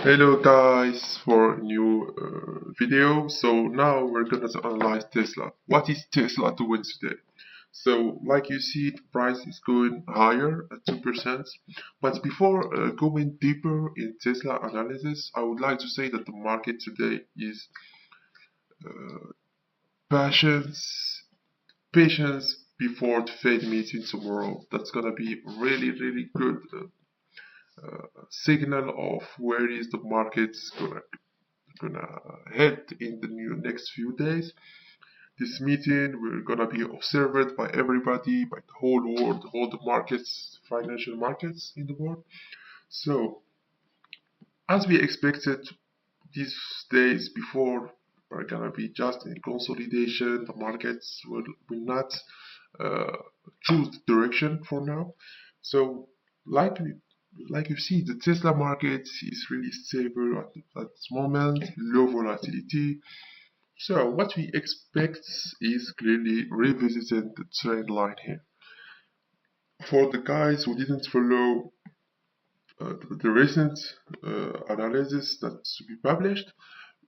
Hello guys for a new video. So now we're gonna analyze Tesla. What is Tesla doing today? So like you see, the price is going higher at 2%. But before going deeper in Tesla analysis, I would like to say that the market today is patience before the Fed meeting tomorrow. That's gonna be really good signal of where is the market gonna head in the next few days. This meeting we're gonna be observed by everybody, by the whole world, all the markets, financial markets in the world. So as we expected, these days before are gonna be just in consolidation. The markets will not choose the direction for now. So like you see, the Tesla market is really stable at this moment, low volatility. So what we expect is clearly revisiting the trend line here. For the guys who didn't follow the recent analysis that's to be published,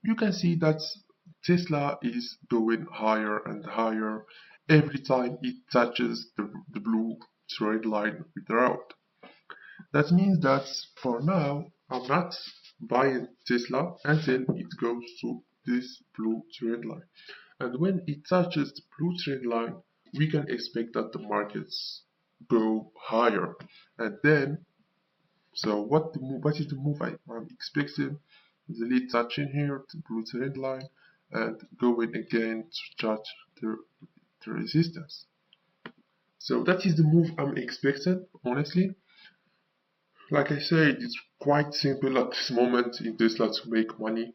you can see that Tesla is going higher and higher every time it touches the blue trend line with the route. That means that for now, I'm not buying Tesla until it goes to this blue trend line. And when it touches the blue trend line, we can expect that the markets go higher. And then, so what is the move I'm expecting? The lead touching here, the blue trend line, and going again to touch the resistance. So that is the move I'm expecting, honestly. Like I said, it's quite simple at this moment in Tesla to make money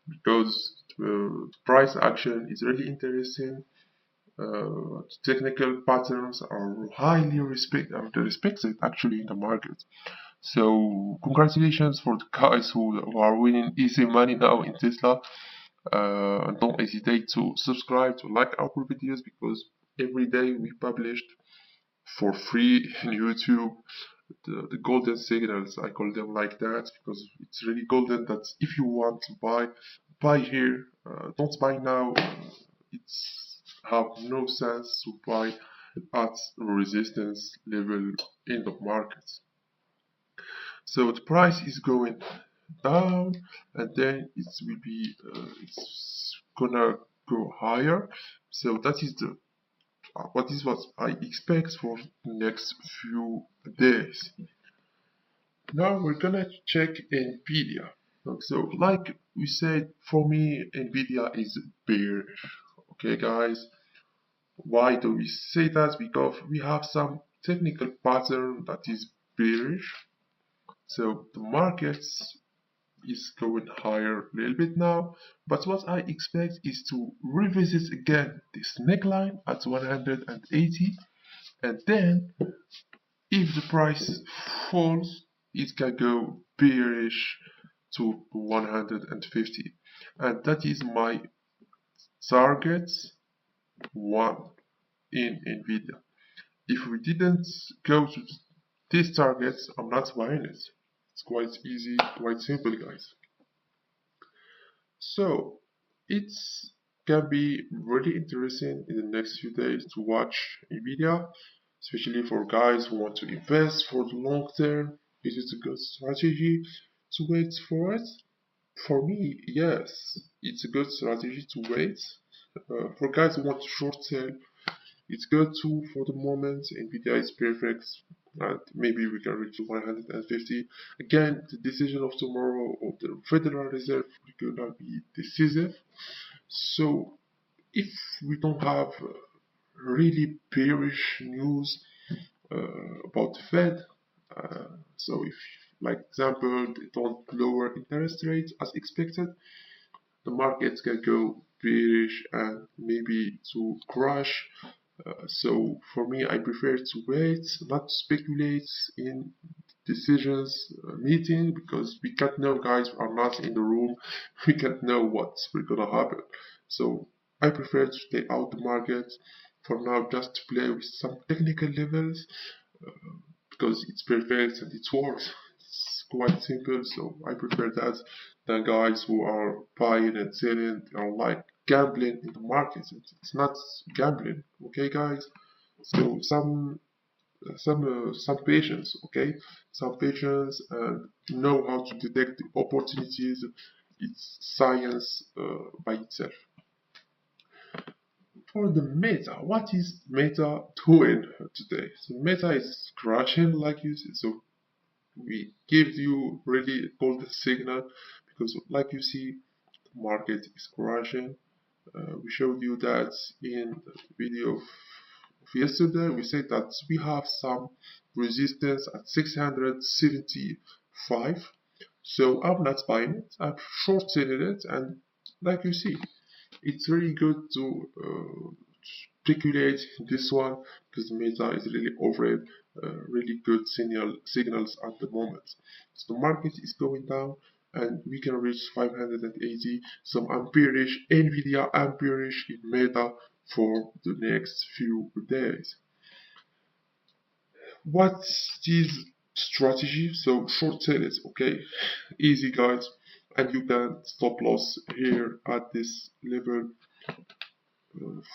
because the price action is really interesting. The technical patterns are highly respected actually in the market. So congratulations for the guys who are winning easy money now in Tesla. Don't hesitate to subscribe, to like our videos because every day we published for free in YouTube the golden signals. I call them like that because it's really golden that if you want to buy here. Don't buy now. It's have no sense to buy at resistance level in the market. So the price is going down and then it's gonna go higher. So that is what I expect for the next few days. Now we're gonna check NVIDIA. So like we said, for me NVIDIA is bearish. Okay guys, why do we say that? Because we have some technical pattern that is bearish. So the market is going higher a little bit now, but what I expect is to revisit again this neckline at 180, and then if the price falls, it can go bearish to 150, and that is my target one in NVIDIA. If we didn't go to these targets, I'm not buying it. It's quite easy, quite simple, guys. So it can be really interesting in the next few days to watch NVIDIA, especially for guys who want to invest for the long term. Is it a good strategy to wait for it? For me, yes, it's a good strategy to wait. For guys who want to short sell, it's good too for the moment. NVIDIA is perfect, and maybe we can reach 150. Again, the decision of tomorrow of the Federal Reserve will gonna be decisive. So if we don't have really bearish news about the Fed, so if, like example, they don't lower interest rates as expected, the markets can go bearish and maybe to crash. So for me, I prefer to wait, not speculate in decisions meeting because we can't know, guys are not in the room. We can't know what's gonna happen. So I prefer to stay out the market for now, just to play with some technical levels because it's perfect and it works. It's quite simple, so I prefer that than guys who are buying and selling, are like gambling in the market. It's not gambling, okay, guys? So some patience, okay? Some patience and know how to detect the opportunities. It's science by itself. For the meta, what is meta doing today? So meta is crashing like you see. So we give you really golden signal because like you see, the market is crashing. We showed you that in the video of yesterday. We said that we have some resistance at 675. So I'm not buying it. I'm short selling it, and like you see, it's really good to speculate this one because Meta is really offering really good signals at the moment. So the market is going down and we can reach 580. So I'm bearish, NVIDIA, I'm bearish in Meta for the next few days. What is strategy? So short sell it, okay? Easy guys, and you can stop loss here at this level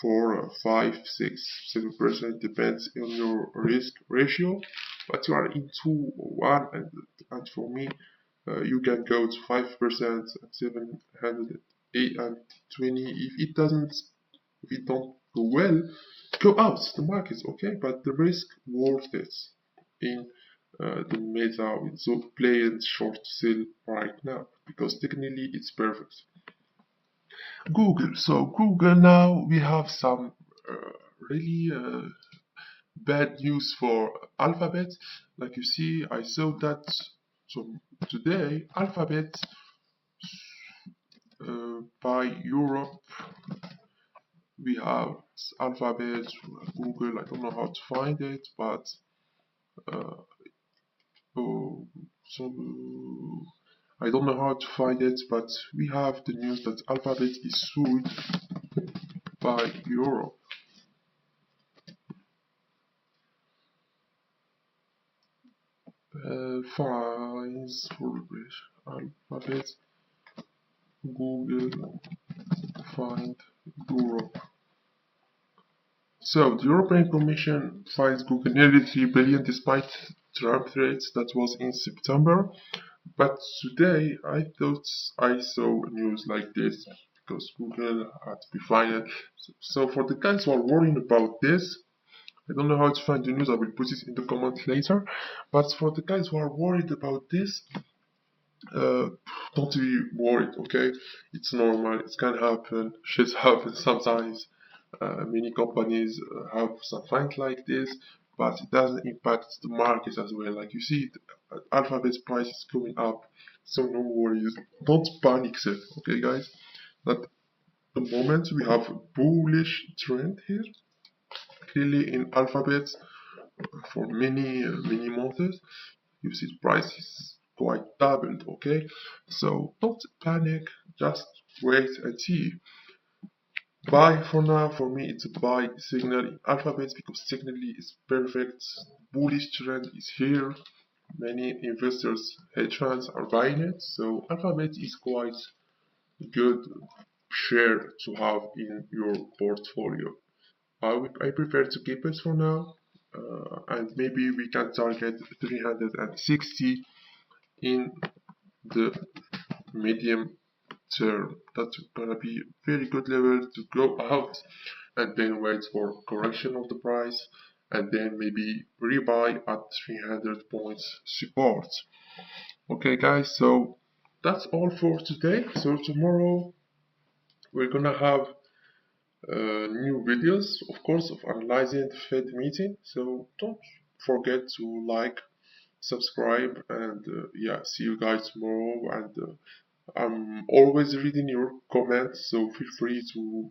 for 5, 6, 7%, depends on your risk ratio. But you are into 1, and for me, you can go to 5% at 708 and 20. If it don't go well, go out the market, okay? But the risk worth it in the meta with so playing short sell right now because technically it's perfect. Google. So Google now we have some really bad news for Alphabet. Like you see, I saw that. So today Alphabet by Europe we have Alphabet, Google. I don't know how to find it, but oh, so I don't know how to find it, but we have the news that Alphabet is sued by Europe. Fines for Alphabet, Google, find Europe. So the European Commission fines Google nearly 3 billion despite Trump threats. That was in September. But today I thought I saw news like this because Google had to be fined. So for the guys who are worrying about this, I don't know how to find the news, I will put it in the comments later. But for the guys who are worried about this, don't be worried, okay? It's normal, it can happen, shit happens sometimes. Many companies have some fines like this, but it doesn't impact the market as well. Like you see, Alphabet's price is going up, so no worries. Don't panic, sir, okay, guys? At the moment, we have a bullish trend here, clearly in Alphabet for many months. You see, the price is quite doubled, okay? So don't panic, just wait and see. Buy for now, for me it's a buy signal in Alphabet because technically it's perfect. Bullish trend is here. Many investors, hedge funds are buying it. So Alphabet is quite good share to have in your portfolio. I prefer to keep it for now. And maybe we can target 360 in the medium term. That's gonna be a very good level to go out and then wait for correction of the price and then maybe rebuy at 300 points support. Okay guys, so that's all for today. So tomorrow we're gonna have new videos, of course, of analyzing the Fed meeting. So don't forget to like, subscribe, and yeah, see you guys tomorrow. And I'm always reading your comments, so feel free to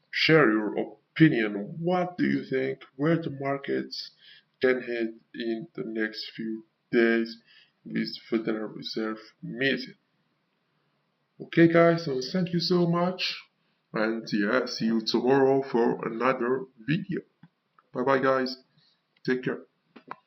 share your opinion. What do you think? Where the markets can head in the next few days with Federal Reserve meeting? Okay, guys, so thank you so much. And yeah, see you tomorrow for another video. Bye bye, guys. Take care.